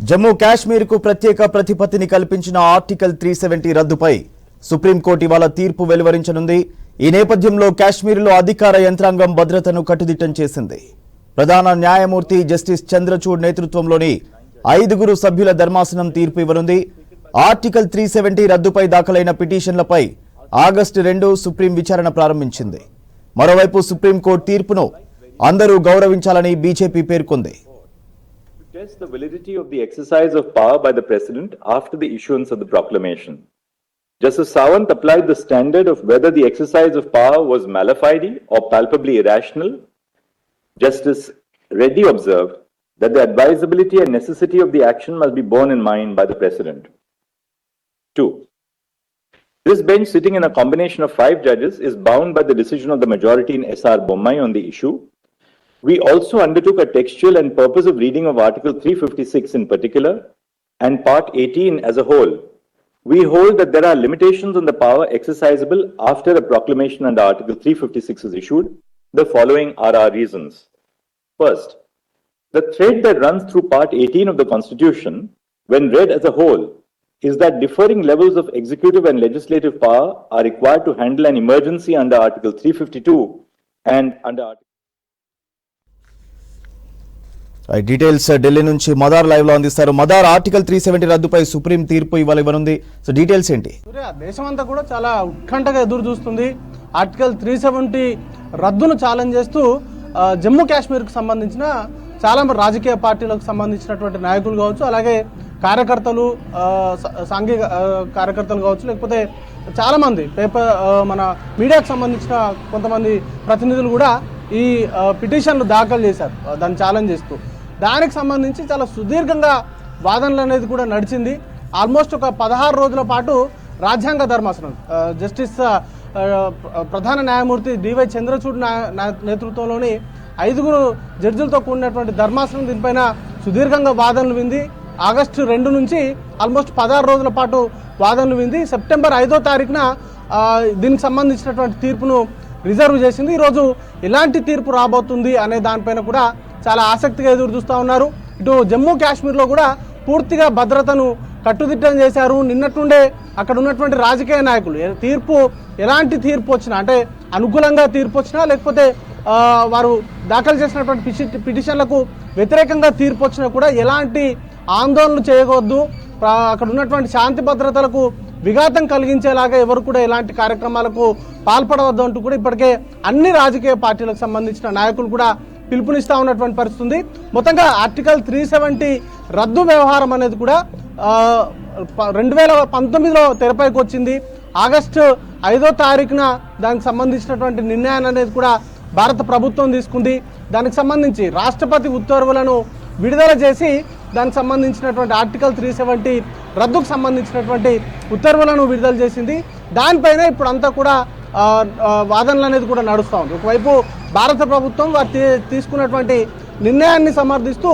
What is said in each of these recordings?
జమ్మూ కాశ్మీర్ కు ప్రత్యేక ప్రతిపత్తిని కల్పించిన ఆర్టికల్ 370 రద్దుపై సుప్రీంకోర్టు ఇవాళ తీర్పు వెలువరించనుంది. ఈ నేపథ్యంలో కాశ్మీర్లో అధికార యంత్రాంగం భద్రతను కట్టుదిట్టం చేసింది. ప్రధాన న్యాయమూర్తి జస్టిస్ చంద్రచూడ్ నేతృత్వంలోని 5 సభ్యుల ధర్మాసనం తీర్పు ఇవ్వనుంది. ఆర్టికల్ 370 రద్దుపై దాఖలైన పిటిషన్లపై ఆగస్టు 2 సుప్రీం విచారణ ప్రారంభించింది. మరోవైపు సుప్రీంకోర్టు తీర్పును అందరూ గౌరవించాలని బీజేపీ పేర్కొంది. Test the validity of the exercise of power by the President after the issuance of the proclamation. Justice Sawant applied the standard of whether the exercise of power was mala fide or palpably irrational. Justice Reddy observed that the advisability and necessity of the action must be borne in mind by the President. 2. This bench, sitting in a combination of 5 judges, is bound by the decision of the majority in S.R. Bommai on the issue. We also undertook a textual and purposive reading of Article 356 in particular and Part 18 as a whole. We hold that there are limitations on the power exercisable after a proclamation under Article 356 is issued. The following are our reasons. First, the thread that runs through Part 18 of the Constitution, when read as a whole, is that differing levels of executive and legislative power are required to handle an emergency under Article 352 and under Article details Delhi నుంచి Madar live లో అందిస్తారు. Madar, article 370 రద్దుపై supreme తీర్పు ఇవాళ ఇవ్వనుంది. So details ఏంటి? దేశమంతా కూడా చాలా ఉత్కంఠగా ఎదురు చూస్తుంది. ఆర్టికల్ 370 రద్దును ఛాలెంజ్ చేస్తూ జమ్మూ కాశ్మీర్కు సంబంధించిన చాలా రాజకీయ పార్టీలకు సంబంధించినటువంటి నాయకులు కావచ్చు, అలాగే కార్యకర్తలు, సాంఘిక కార్యకర్తలు కావచ్చు, లేకపోతే చాలా మంది మన మీడియాకు సంబంధించిన కొంతమంది ప్రతినిధులు కూడా ఈ పిటిషన్లు దాఖలు చేశారు దాన్ని ఛాలెంజ్ చేస్తూ. దానికి సంబంధించి చాలా సుదీర్ఘంగా వాదనలు అనేది కూడా నడిచింది. ఆల్మోస్ట్ ఒక 16 రోజుల పాటు రాజ్యాంగ ధర్మాసనం జస్టిస్ ప్రధాన న్యాయమూర్తి డివై చంద్రచూడ్ నేతృత్వంలోని 5 జడ్జిలతో కూడినటువంటి ధర్మాసనం దీనిపైన సుదీర్ఘంగా వాదనలు వింది. ఆగస్టు 2 నుంచి ఆల్మోస్ట్ 16 రోజుల పాటు వాదనలు వింది. సెప్టెంబర్ 5వ తారీఖున దీనికి సంబంధించినటువంటి తీర్పును రిజర్వ్ చేసింది. ఈరోజు ఎలాంటి తీర్పు రాబోతుంది అనే దానిపైన కూడా చాలా ఆసక్తిగా ఎదురు చూస్తూ ఉన్నారు. ఇటు జమ్మూ కాశ్మీర్లో కూడా పూర్తిగా భద్రతను కట్టుదిట్టం చేశారు. నిన్నట్టుండే అక్కడ ఉన్నటువంటి రాజకీయ నాయకులు ఎలాంటి తీర్పు వచ్చినా, అంటే అనుకూలంగా తీర్పు వచ్చినా లేకపోతే వారు దాఖలు చేసినటువంటి పిటిషన్లకు వ్యతిరేకంగా తీర్పు వచ్చినా కూడా ఎలాంటి ఆందోళనలు చేయకూడదు, అక్కడ ఉన్నటువంటి శాంతి భద్రతలకు విఘాతం కలిగించేలాగా ఎవరు కూడా ఎలాంటి కార్యక్రమాలకు పాల్పడవద్దు అంటూ కూడా ఇప్పటికే అన్ని రాజకీయ పార్టీలకు సంబంధించిన నాయకులు కూడా పిలుపునిస్తా ఉన్నటువంటి పరిస్థితి. మొత్తంగా ఆర్టికల్ 370 రద్దు వ్యవహారం అనేది కూడా 2019లో తెరపైకి వచ్చింది. ఆగస్టు 5వ తారీఖున దానికి సంబంధించినటువంటి నిర్ణయాన్ని అనేది కూడా భారత ప్రభుత్వం తీసుకుంది. దానికి సంబంధించి రాష్ట్రపతి ఉత్తర్వులను విడుదల చేసి దానికి సంబంధించినటువంటి ఆర్టికల్ 370 రద్దుకు సంబంధించినటువంటి ఉత్తర్వులను విడుదల చేసింది. దానిపైన ఇప్పుడు అంతా కూడా వాదనలు అనేది కూడా నడుస్తూ ఉంది. ఒకవైపు భారత ప్రభుత్వం వారు తీసుకున్నటువంటి నిర్ణయాన్ని సమర్థిస్తూ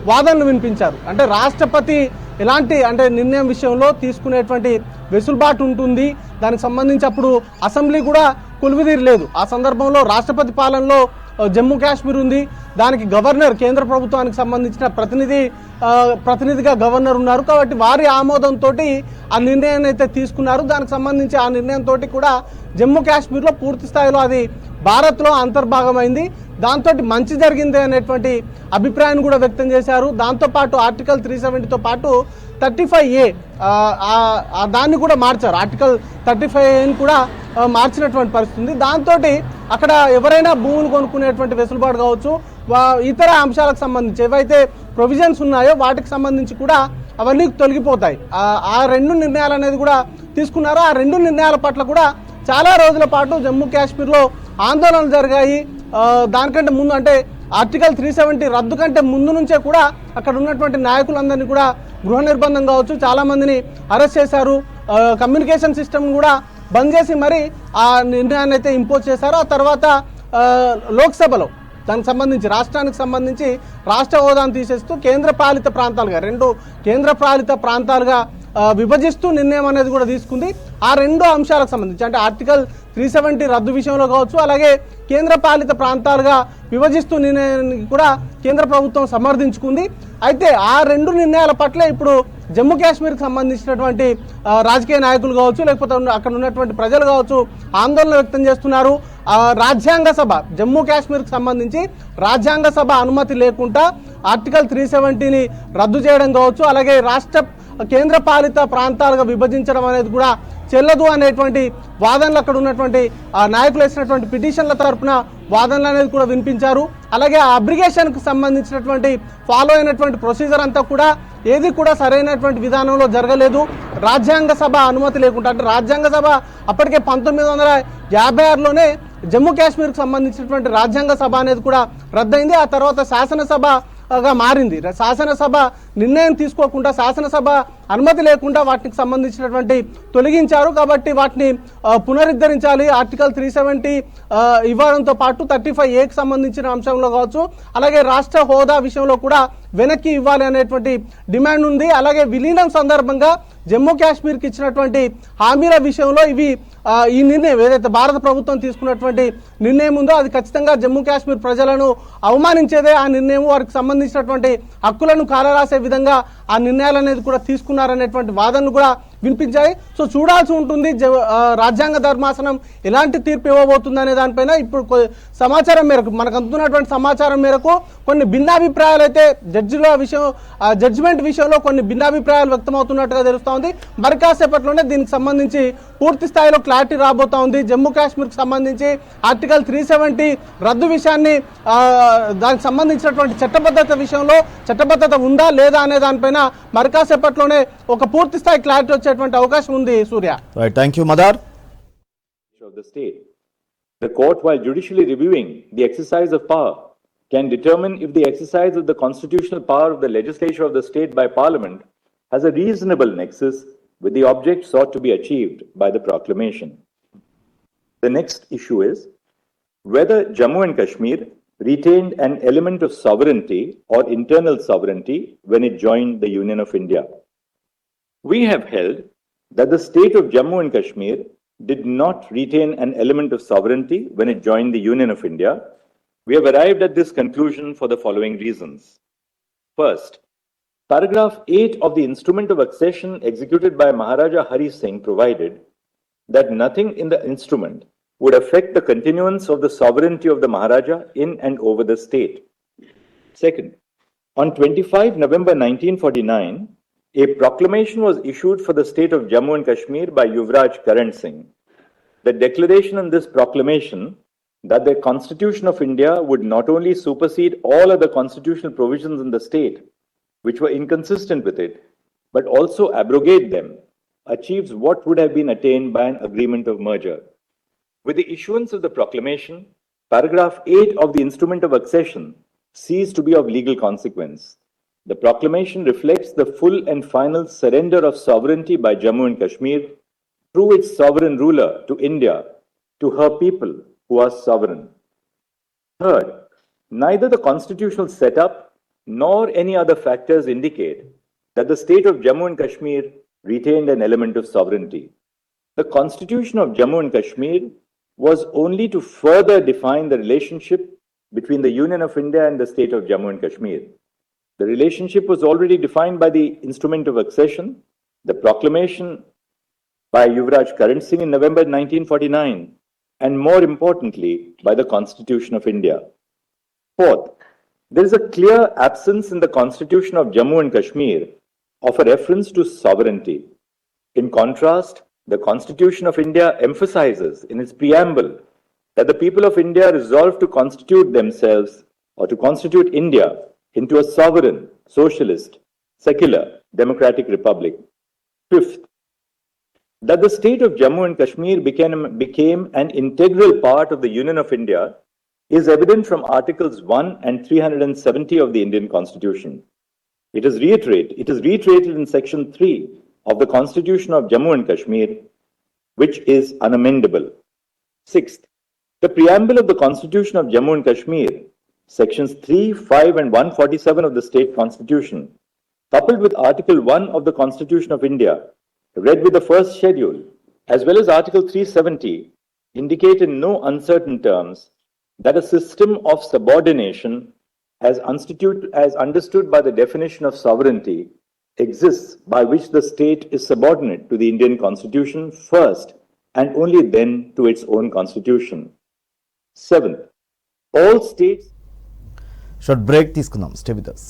వాదనలు వినిపించారు. అంటే రాష్ట్రపతి ఎలాంటి నిర్ణయం విషయంలో తీసుకునేటువంటి వెసులుబాటు ఉంటుంది, దానికి సంబంధించి అప్పుడు అసెంబ్లీ కూడా కొలువుదీరి లేదు. ఆ సందర్భంలో రాష్ట్రపతి పాలనలో జమ్మూ కాశ్మీర్ ఉంది. దానికి గవర్నర్, కేంద్ర ప్రభుత్వానికి సంబంధించిన ప్రతినిధిగా గవర్నర్ ఉన్నారు. కాబట్టి వారి ఆమోదంతో ఆ నిర్ణయాన్ని అయితే తీసుకున్నారు. దానికి సంబంధించి ఆ నిర్ణయంతో కూడా జమ్మూ కాశ్మీర్లో పూర్తి స్థాయిలో అది భారత్లో అంతర్భాగమైంది. దాంతో మంచి జరిగింది అనేటువంటి అభిప్రాయాన్ని కూడా వ్యక్తం చేశారు. దాంతోపాటు ఆర్టికల్ 370తో పాటు 35A దాన్ని కూడా మార్చారు. ఆర్టికల్ 35Aని కూడా మార్చినటువంటి పరిస్థితి ఉంది. దాంతో అక్కడ ఎవరైనా భూములు కొనుక్కునేటువంటి వెసులుబాటు కావచ్చు, ఇతర అంశాలకు సంబంధించి ఏవైతే ప్రొవిజన్స్ ఉన్నాయో వాటికి సంబంధించి కూడా అవన్నీ తొలగిపోతాయి. ఆ 2 నిర్ణయాలు అనేది కూడా తీసుకున్నారు. ఆ 2 నిర్ణయాల పట్ల కూడా చాలా రోజుల పాటు జమ్మూ కాశ్మీర్లో ఆందోళనలు జరిగాయి. దానికంటే ముందు ఆర్టికల్ 370 రద్దు కంటే ముందు నుంచే కూడా అక్కడ ఉన్నటువంటి నాయకులందరినీ కూడా గృహ నిర్బంధం కావచ్చు, చాలా మందిని అరెస్ట్ చేశారు. కమ్యూనికేషన్ సిస్టమ్ కూడా బంద్ చేసి మరి ఆ నిర్ణయాన్ని అయితే ఇంపోజ్ చేశారు. ఆ తర్వాత లోక్సభలో దానికి సంబంధించి రాష్ట్రానికి సంబంధించి రాష్ట్ర హోదాను తీసేస్తూ కేంద్ర పాలిత ప్రాంతాలుగా 2 కేంద్ర పాలిత ప్రాంతాలుగా విభజిస్తూ నిర్ణయం అనేది కూడా తీసుకుంది. ఆ రెండు అంశాలకు సంబంధించి అంటే ఆర్టికల్ 370 రద్దు విషయంలో కావచ్చు, అలాగే కేంద్ర పాలిత ప్రాంతాలుగా విభజిస్తూ నిర్ణయానికి కూడా కేంద్ర ప్రభుత్వం సమర్థించుకుంది. అయితే ఆ రెండు నిర్ణయాల పట్ల ఇప్పుడు జమ్మూ కాశ్మీర్కి సంబంధించినటువంటి రాజకీయ నాయకులు కావచ్చు, లేకపోతే అక్కడ ఉన్నటువంటి ప్రజలు కావచ్చు ఆందోళన వ్యక్తం చేస్తున్నారు. రాజ్యాంగ సభ జమ్మూ కాశ్మీర్కి సంబంధించి రాజ్యాంగ సభ అనుమతి లేకుండా ఆర్టికల్ 370ని రద్దు చేయడం కావచ్చు, అలాగే కేంద్ర పాలిత ప్రాంతాలుగా విభజించడం అనేది కూడా చెల్లదు అనేటువంటి వాదనలు అక్కడ ఉన్నటువంటి నాయకులు వేసినటువంటి పిటిషన్ల తరపున వాదనలు అనేది కూడా వినిపించారు. అలాగే ఆ అబ్రిగేషన్కు సంబంధించినటువంటి ఫాలో అయినటువంటి ప్రొసీజర్ అంతా కూడా ఏది కూడా సరైనటువంటి విధానంలో జరగలేదు. రాజ్యాంగ సభ అనుమతి లేకుండా అంటే రాజ్యాంగ సభ అప్పటికే 1956లోనే జమ్మూ కాశ్మీర్కి సంబంధించినటువంటి రాజ్యాంగ సభ అనేది కూడా రద్దయింది. ఆ తర్వాత శాసనసభగా మారింది. శాసనసభ నిర్ణయం తీసుకోకుండా శాసనసభ అనుమతి లేకుండా వాటికి సంబంధించినటువంటి తొలగించారు. కాబట్టి వాటిని పునరుద్ధరించాలి. ఆర్టికల్ 370 ఇవ్వడంతో పాటు 35A సంబంధించిన అంశంలో కావచ్చు, అలాగే రాష్ట్ర హోదా విషయంలో కూడా వెనక్కి ఇవ్వాలి అనేటువంటి డిమాండ్ ఉంది. అలాగే విలీనం సందర్భంగా జమ్మూ కాశ్మీర్కి ఇచ్చినటువంటి హామీల విషయంలో ఈ నిర్ణయం ఏదైతే భారత ప్రభుత్వం తీసుకున్నటువంటి నిర్ణయం ఉందో అది ఖచ్చితంగా జమ్మూ కాశ్మీర్ ప్రజలను అవమానించేదే. ఆ నిర్ణయం వారికి సంబంధించినటువంటి హక్కులను కాలరాసే విధంగా ఆ నిర్ణయాలు అనేది కూడా తీసుకున్నారనేటువంటి వాదనలు కూడా వినిపించాయి. సో చూడాల్సి ఉంటుంది రాజ్యాంగ ధర్మాసనం ఎలాంటి తీర్పు ఇవ్వబోతుంది అనే దానిపైన. ఇప్పుడు సమాచారం మేరకు మనకు అందుతున్నటువంటి సమాచారం మేరకు కొన్ని భిన్నాభిప్రాయాలు అయితే జడ్జిమెంట్ విషయంలో కొన్ని భిన్నాభిప్రాయాలు వ్యక్తమవుతున్నట్టుగా తెలుస్తా ఉంది. మరి కాసేపట్లోనే దీనికి సంబంధించి పూర్తి స్థాయిలో క్లారిటీ రాబోతా ఉంది. జమ్మూ కాశ్మీర్కి సంబంధించి ఆర్టికల్ 370 రద్దు విషయాన్ని దానికి సంబంధించినటువంటి చట్టబద్ధత ఉందా లేదా అనే దానిపైన మరి కాసేపట్లోనే ఒక పూర్తి స్థాయి క్లారిటీ వచ్చేటువంటి అవకాశం ఉంది. సూర్య, థ్యాంక్ యూ మదార్. The court, while judicially reviewing the exercise of power, can determine if the exercise of the constitutional power of the legislature of the state by parliament has a reasonable nexus with the object sought to be achieved by the proclamation. The next issue is whether Jammu and Kashmir retained an element of sovereignty or internal sovereignty when it joined the Union of India. We have held that the state of Jammu and Kashmir did not retain an element of sovereignty when it joined the Union of India. We have arrived at this conclusion for the following reasons. First, paragraph 8 of the instrument of accession executed by Maharaja Hari Singh provided that nothing in the instrument would affect the continuance of the sovereignty of the Maharaja in and over the state. Second, on 25 November 1949, a proclamation was issued for the state of Jammu and Kashmir by Yuvraj Karan Singh. The declaration in this proclamation that the Constitution of India would not only supersede all other constitutional provisions in the state which were inconsistent with it, but also abrogate them, achieves what would have been attained by an agreement of merger. With the issuance of the proclamation, paragraph 8 of the instrument of accession ceased to be of legal consequence. The proclamation reflects the full and final surrender of sovereignty by Jammu and Kashmir through its sovereign ruler to India, to her people who are sovereign. Third, neither the constitutional setup nor any other factors indicate that the state of Jammu and Kashmir retained an element of sovereignty. The Constitution of Jammu and Kashmir was only to further define the relationship between the Union of India and the state of Jammu and Kashmir. The relationship was already defined by the instrument of accession, the proclamation by Yuvraj Karan Singh in November 1949, and more importantly, by the Constitution of India. Fourth, there is a clear absence in the Constitution of Jammu and Kashmir of a reference to sovereignty. In contrast, the Constitution of India emphasizes in its preamble that the people of India resolve to constitute themselves or to constitute India into a sovereign, socialist, secular, democratic republic. Fifth, that the state of Jammu and Kashmir became an integral part of the Union of India is evident from Articles 1 and 370 of the Indian Constitution. It is reiterated in Section 3 of the Constitution of Jammu and Kashmir, which is unamendable. Sixth, the preamble of the Constitution of Jammu and Kashmir, Sections 3, 5, and 147 of the State Constitution, coupled with Article 1 of the Constitution of India, read with the first schedule, as well as Article 370, indicate in no uncertain terms that a system of subordination, as understood by the definition of sovereignty, exists by which the state is subordinate to the Indian Constitution first and only then to its own Constitution. Seventh, all states. Short break తీసుకుందాం. Stay with us.